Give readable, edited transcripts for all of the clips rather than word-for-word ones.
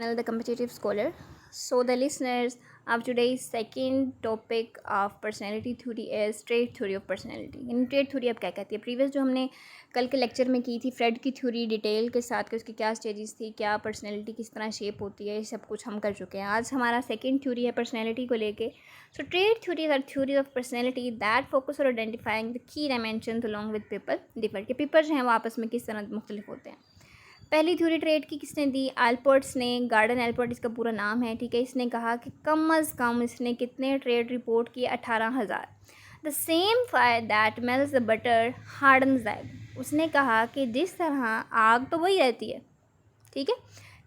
The competitive scholar. So the listeners of today's second topic of personality theory is trait theory of personality. यानी trait theory अब क्या कहती है? Previous जो हमने कल के लेक्चर में की थी फ्रेड की थ्योरी डिटेल के साथ कि उसकी क्या स्टेजेस थी, क्या पर्सनैलिटी किस तरह शेप होती है, ये सब कुछ हम कर चुके हैं. आज हमारा सेकेंड थ्योरी है पर्सनैलिटी को लेके. So trait theories are theory of personality that focus on identifying the key dimension along with people differ. के पीपल जो हैं वो आपस में किस तरह मुख्तलिफ होते हैं. पहली थ्योरी ट्रेट की किसने दी? एल्पर्ट्स ने. गार्डन एल्पर्ट इसका पूरा नाम है, ठीक है. इसने कहा कि कम अज़ कम इसने कितने ट्रेट रिपोर्ट किए? 18,000. The same fire that melts the butter hardens the egg. उसने कहा कि जिस तरह आग तो वही रहती है, ठीक है,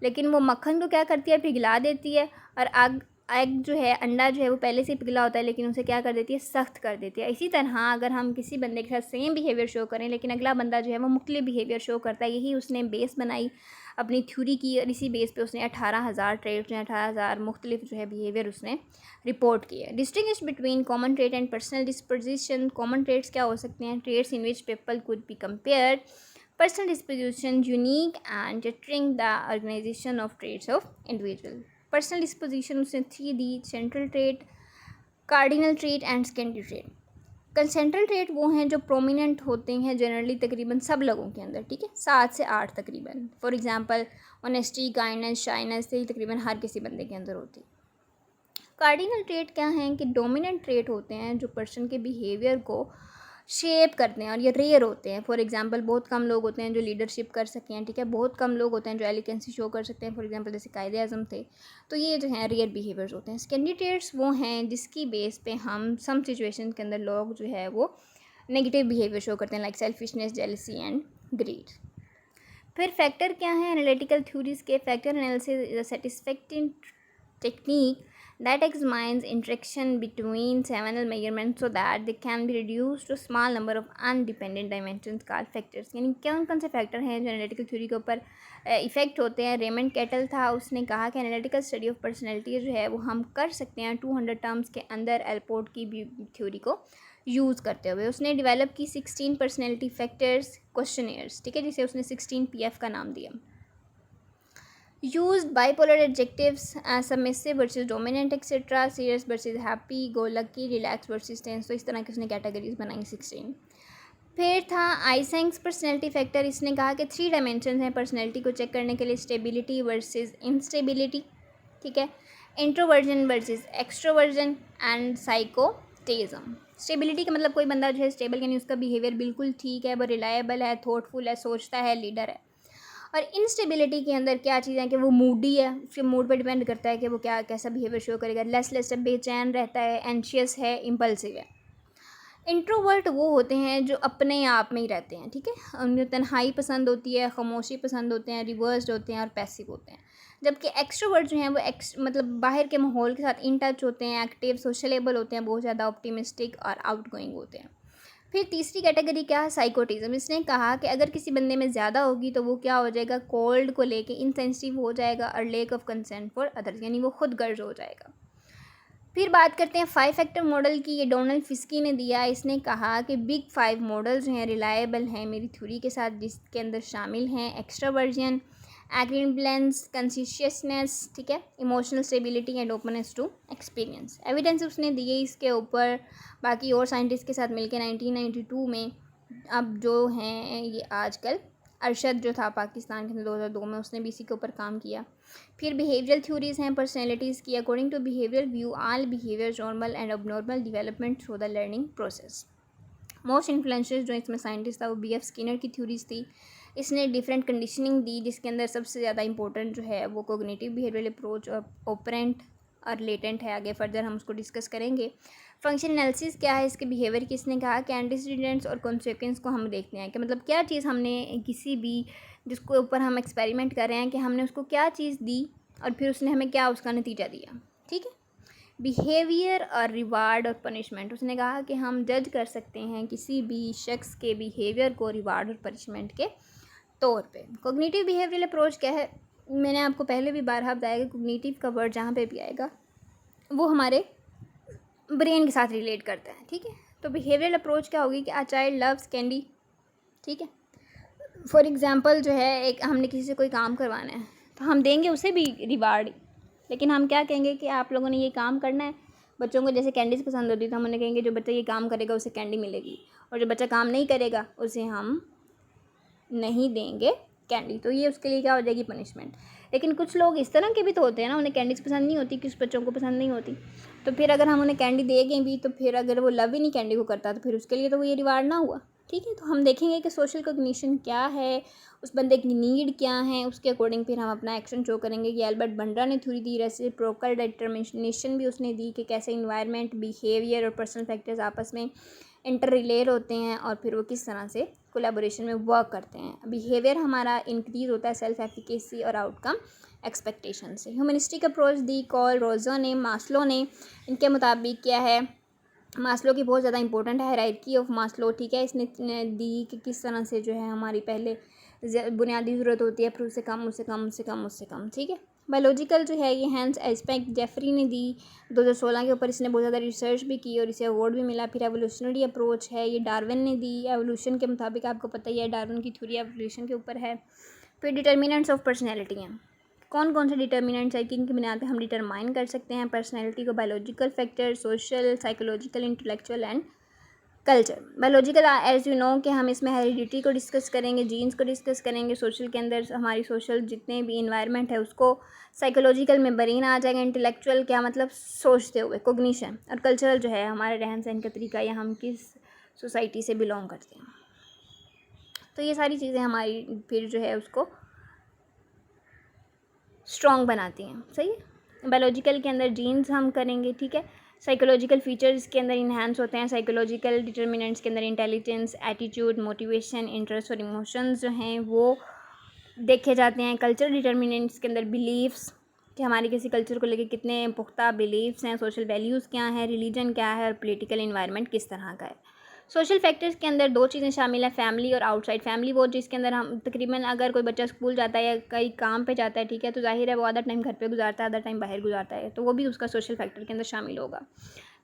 लेकिन वो मक्खन को क्या करती है? पिघला देती है. और आग एग जो है, अंडा जो है, वो पहले से पिघला होता है लेकिन उसे क्या कर देती है? सख्त कर देती है. इसी तरह अगर हम किसी बंदे के साथ सेम बिहेवियर शो करें लेकिन अगला बंदा जो है वो मुख्तलिफ बिहेवियर शो करता है, यही उसने बेस बनाई अपनी थ्योरी की. और इसी बेस पे उसने 18,000 ट्रेट, 18,000 मुख्तलिफ जो है बिहेवियर उसने रिपोर्ट किए. Distinguish between common trait and personal disposition. Common traits क्या हो सकते हैं? Traits in which people could be compared. Personal disposition unique and determining the organisation of traits of individual. Personal disposition उसने 3 दी: central trait, cardinal trait and secondary trait. Central trait वो हैं जो prominent होते हैं जनरली तकरीबन सब लोगों के अंदर, ठीक है, 7 से 8 तकरीबन. For example honesty, kindness, shyness, ये तकरीबन हर किसी बंदे के अंदर होती है. कार्डिनल ट्रेट क्या हैं? कि डोमिनेंट ट्रेट होते हैं जो पर्सन के बिहेवियर को शेप करते हैं और ये रेयर होते हैं. फॉर एग्जांपल बहुत कम लोग होते हैं जो लीडरशिप कर सकें, ठीक है. बहुत कम लोग होते हैं जो एलिगेंसी शो कर सकते हैं. फॉर एग्जांपल जैसे कायदे आज़म थे. तो ये जो हैं रेयर बिहेवियर्स होते हैं. सेकेंडरी ट्रेट्स वो हैं जिसकी बेस पे हम सम सिचुएशन के अंदर लोग जो है वो नेगेटिव बिहेवियर शो करते हैं, like selfishness, jealousy and greed. फिर फैक्टर क्या है? एनालिटिकल थ्योरीज के factor analysis is a statistical technique that examines interaction between several measurements so that they can be reduced to small number of independent dimensions called factors. यानी कौन कौन से factor हैं जो एनालिटिकल थ्योरी के ऊपर effect होते हैं? रेमंड कैटल था, उसने कहा कि एनालिटिकल स्टडी ऑफ पर्सनैलिटी जो है वो हम कर सकते हैं 200 टर्म्स के अंदर एल्पोर्ट की भी थ्योरी को यूज़ करते हुए. उसने डेवलप की 16 पर्सनैलिटी फैक्टर्स क्वेश्चनेयर्स, ठीक है, जिसे उसने 16 PF का नाम दिया. Used bipolar adjectives as submissive versus dominant etc, serious versus happy go lucky, relaxed versus tense. तो इस तरह की उसने कैटेगरीज बनाई 16. फिर था आइसेंक्स पर्सनैलिटी फैक्टर. इसने कहा कि 3 डायमेंशन हैं पर्सनैलिटी को चेक करने के लिए: स्टेबिलिटी वर्सेस इंस्टेबिलिटी, ठीक है, introversion versus extroversion and साइकोटिज्म. Stability का मतलब कोई बंदा जो है स्टेबल, यानी उसका बिहेवियर बिल्कुल ठीक है, वो रिलायबल है, थॉटफुल है, सोचता है, लीडर है. और इंस्टेबिलिटी के अंदर क्या चीज़ है कि वो मूडी है, उसके मूड पर डिपेंड करता है कि वो क्या कैसा बिहेवियर शो करेगा. लेस बेचैन रहता है, एंशियस है, इम्पल्सिव है. इंट्रोवर्ट वो होते हैं जो अपने आप में ही रहते हैं, ठीक है, उन्हें तन्हाई पसंद होती है, खामोशी पसंद होते हैं, रिवर्स्ड होते हैं और पैसिव होते हैं. जबकि एक्सट्रोवर्ट जो हैं वो मतलब बाहर के माहौल के साथ इन टच होते हैं, एक्टिव, सोशलेबल होते हैं, बहुत ज़्यादा ऑप्टिमिस्टिक और आउटगोइंग होते हैं. फिर तीसरी कैटेगरी क्या है? साइकोटिज्म. इसने कहा कि अगर किसी बंदे में ज़्यादा होगी तो वो क्या हो जाएगा? कोल्ड को लेके इनसेंसिटिव हो जाएगा और lake of concern for others, यानी वो खुद गर्ज हो जाएगा. फिर बात करते हैं 5 फैक्टर मॉडल की. ये डोनाल्ड फिस्की ने दिया. इसने कहा कि बिग 5 मॉडल जो हैं रिलायबल हैं मेरी थ्योरी के साथ, जिसके अंदर शामिल हैं एक्स्ट्रावर्जन, एग्रीबलेंस, कंसिशियसनेस, ठीक है, emotional stability and openness to experience. Evidence उसने दिए इसके ऊपर बाकी और साइंटिस्ट के साथ मिलकर 1992 में. अब जो हैं ये आजकल अरशद जो था पाकिस्तान के अंदर 2002 में, उसने भी इसी के ऊपर काम किया. फिर बिहेवियरल थ्योरीज हैं पर्सनैलिटीज़ की. According to behavioural view all behaviour normal and abnormal development through the learning process. Most influential जो इसमें साइंटिस्ट था वो BF स्किनर की थ्योरीज थी. इसने डिफरेंट कंडीशनिंग दी जिसके अंदर सबसे ज़्यादा इंपॉर्टेंट जो है वो कोग्निटिव बिहेवियरल अप्रोच और ऑपरेंट और लेटेंट है. आगे फर्दर हम उसको डिस्कस करेंगे. फंक्शन एनालिसिस क्या है इसके बिहेवियर की? इसने कहा कि एंटीसीडेंट्स और कॉन्सिक्वेंस को हम देखते हैं कि मतलब क्या चीज़ हमने किसी भी जिसके ऊपर हम एक्सपेरिमेंट कर रहे हैं कि हमने उसको क्या चीज़ दी और फिर उसने हमें क्या उसका नतीजा दिया, ठीक है. बिहेवियर और रिवार्ड और पनिशमेंट. उसने कहा कि हम जज कर सकते हैं किसी भी शख्स के बिहेवियर को रिवार्ड और पनिशमेंट के तौर पे. कोग्निटिव बिहेवियरल अप्रोच क्या है? मैंने आपको पहले भी बारहा बताया कि कोग्निटिव का वर्ड जहाँ पे भी आएगा वो हमारे ब्रेन के साथ रिलेट करता है, ठीक है. तो बिहेवियरल अप्रोच क्या होगी कि अ चाइल्ड लव्स कैंडी, ठीक है. फॉर एग्जांपल जो है एक हमने किसी से कोई काम करवाना है तो हम देंगे उसे भी रिवार्ड। लेकिन हम क्या कहेंगे कि आप लोगों ने ये काम करना है। बच्चों को जैसे कैंडीज़ पसंद होती है तो हम उन्हें कहेंगे जो बच्चा ये काम करेगा उसे कैंडी मिलेगी, और जो बच्चा काम नहीं करेगा उसे हम नहीं देंगे कैंडी। तो ये उसके लिए क्या हो जाएगी, पनिशमेंट। लेकिन कुछ लोग इस तरह के भी तो होते हैं ना, उन्हें कैंडीज़ पसंद नहीं होती, कुछ बच्चों को पसंद नहीं होती, तो फिर अगर हम उन्हें कैंडी देंगे भी तो फिर अगर वो लव ही नहीं कैंडी को करता तो फिर उसके लिए तो वो ये रिवार्ड ना हुआ। ठीक है, तो हम देखेंगे कि सोशल कोग्निशन क्या है, उस बंदे की नीड क्या है, उसके अकॉर्डिंग फिर हम अपना एक्शन शो करेंगे। कि एल्बर्ट बंड्रा ने थ्योरी दी, रेसिप्रोकल डिटरमिनेशन भी उसने दी कि कैसे इन्वायरमेंट, बिहेवियर और पर्सनल फैक्टर्स आपस में इंटर रिलेट होते हैं और फिर वो किस तरह से कोलैबोरेशन में वर्क करते हैं। बिहेवियर हमारा इंक्रीज होता है सेल्फ एफिकेसी और आउटकम एक्सपेक्टेशन से। ह्यूमनिस्टिक अप्रोच दी कॉल रोजर ने, मास्लो ने, इनके मुताबिक क्या है, मास्लो की बहुत ज़्यादा इंपॉर्टेंट है हायरार्की ऑफ मास्लो। ठीक है, इसने दी कि किस तरह से जो है हमारी पहले बुनियादी ज़रूरत होती है, फिर उससे कम, उससे कम, उससे कम, उससे कम। ठीक है, बायोलॉजिकल जो है ये हैंस एस्पेक्ट जेफरी ने दी 2016 के ऊपर। इसने बहुत ज़्यादा रिसर्च भी की और इसे अवार्ड भी मिला। फिर एवोल्यूशनरी अप्रोच है, ये डार्विन ने दी। एवोल्यूशन के मुताबिक आपको पता ही है डार्विन की थ्योरी एवोल्यूशन के ऊपर है। फिर डिटर्मिनेंट्स ऑफ पर्सनैलिटी हैं, कौन कौन से डिटर्मिनेंट्स है कि इनकी बुनियाद पे हम डिटरमाइन कर सकते हैं पर्सनैलिटी को। Biological factor, social, psychological, intellectual and culture. Biological age you know कि हम इसमें हेरिडिटी को डिस्कस करेंगे, जीन्स को डिस्कस करेंगे। सोशल के अंदर हमारी सोशल जितने भी इन्वायरमेंट है उसको। साइकोलॉजिकल में ब्रेन आ जाएगा। इंटेलेक्चुअल क्या मतलब, सोचते हुए, कोग्निशन। और कल्चरल जो है हमारे रहन सहन का तरीका या हम किस सोसाइटी से बिलोंग करते हैं। तो ये सारी चीज़ें हमारी फिर जो है उसको स्ट्रॉन्ग बनाती हैं। सही है, बायोलॉजिकल के अंदर जीन्स हम करेंगे। ठीक है, साइकोलॉजिकल फीचर्स के अंदर इन्हांस होते हैं। साइकोलॉजिकल डिटर्मिनेंट्स के अंदर इंटेलिजेंस, एटीट्यूड, मोटिवेशन, इंटरेस्ट और इमोशंस जो हैं वो देखे जाते हैं। कल्चर डिटर्मिनेंट्स के अंदर बिलीव्स कि हमारे किसी कल्चर को लेकर कितने पुख्ता बिलीव्स हैं। सोशल वैल्यूज़ क्या हैं, रिलीजन क्या है और पॉलिटिकल इन्वायरमेंट किस तरह का है। सोशल फैक्टर्स के अंदर दो चीज़ें शामिल हैं, फैमिली और आउटसाइड। फैमिली वो जिसके अंदर हम तकरीबन अगर कोई बच्चा स्कूल जाता है या कहीं काम पे जाता है, ठीक है, तो जाहिर है वो आधा टाइम घर पे गुजारता है, आधा टाइम बाहर गुजारता है, तो वो भी उसका सोशल फैक्टर के अंदर शामिल होगा।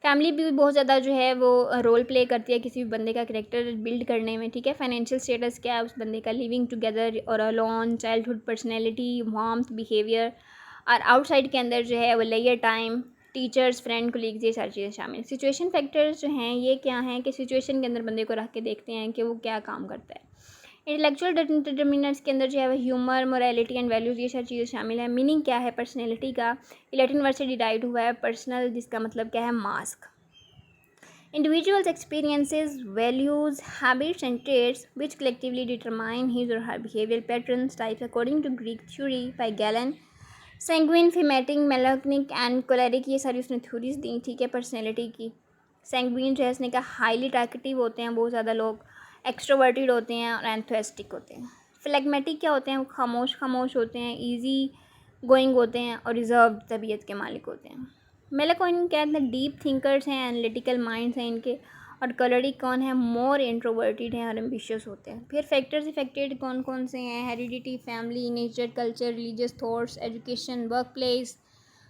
फैमिली भी बहुत ज़्यादा जो है वो रोल प्ले करती है किसी भी बंदे का करेक्टर बिल्ड करने में। ठीक है, फाइनेंशियल स्टेटस क्या है उस बंदे का, लिविंग टुगेदर और alone, childhood personality, warmth, behaviour. और आउटसाइड के अंदर जो है वो layer time, teachers, friend, colleagues, ये सारी चीज़ें शामिल। सिचुएशन फैक्टर्स जो हैं ये क्या हैं कि सिचुएशन के अंदर बंदे को रख के देखते हैं कि वो क्या काम करता है। इंटेलेक्चुअल डिटर्मिनेंट्स के अंदर जो है वो ह्यूमर, मोरालिटी एंड वैल्यूज़, ये सारी चीज़ें शामिल हैं। मीनिंग क्या है पर्सनैलिटी का, लैटिन वर्ड से डिराइव हुआ है पर्सनल, जिसका मतलब क्या है, mask. Individuals' experiences, values, habits and traits which collectively determine his or her behavioral patterns, types according to Greek theory by Galen. Sanguine, phlegmatic, melancholic and choleric, ये सारी उसने थ्योरीज दी। ठीक है, पर्सनैलिटी की। सैंग्विन जो है उसने कहा हाईली टैकेटिव होते हैं बहुत ज़्यादा लोग, एक्सट्रोवर्टेड होते हैं और एंथुसियास्टिक होते हैं। फ्लेगमेटिक क्या होते हैं, वो खामोश होते हैं, ईजी गोइंग होते हैं और रिजर्व तबीयत के मालिक होते हैं। मेलाकोइन क्या है, डीप थिंकर्स हैं, एनालिटिकल माइंड्स हैं इनके। और कलरिक कौन है, मोर इंट्रोवर्टेड हैं और एम्बिशियस होते हैं। फिर फैक्टर्स इफेक्टेड कौन कौन से हैं, heredity, family, nature, culture, religious thoughts, education, work place,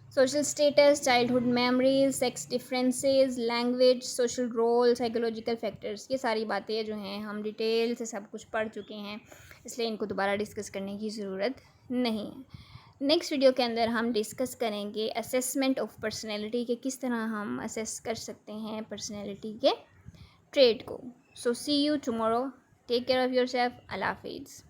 social status, childhood memories, sex differences, language, social role, psychological factors. ये सारी बातें जो हैं हम डिटेल से सब कुछ पढ़ चुके हैं, इसलिए इनको दोबारा डिस्कस करने की ज़रूरत नहीं है। नेक्स्ट वीडियो के अंदर हम डिस्कस करेंगे असेसमेंट ऑफ पर्सनैलिटी के, किस तरह हम असेस कर सकते हैं पर्सनैलिटी के ट्रेड को। So see you tomorrow, take care of yourself, Allah हाफिज़।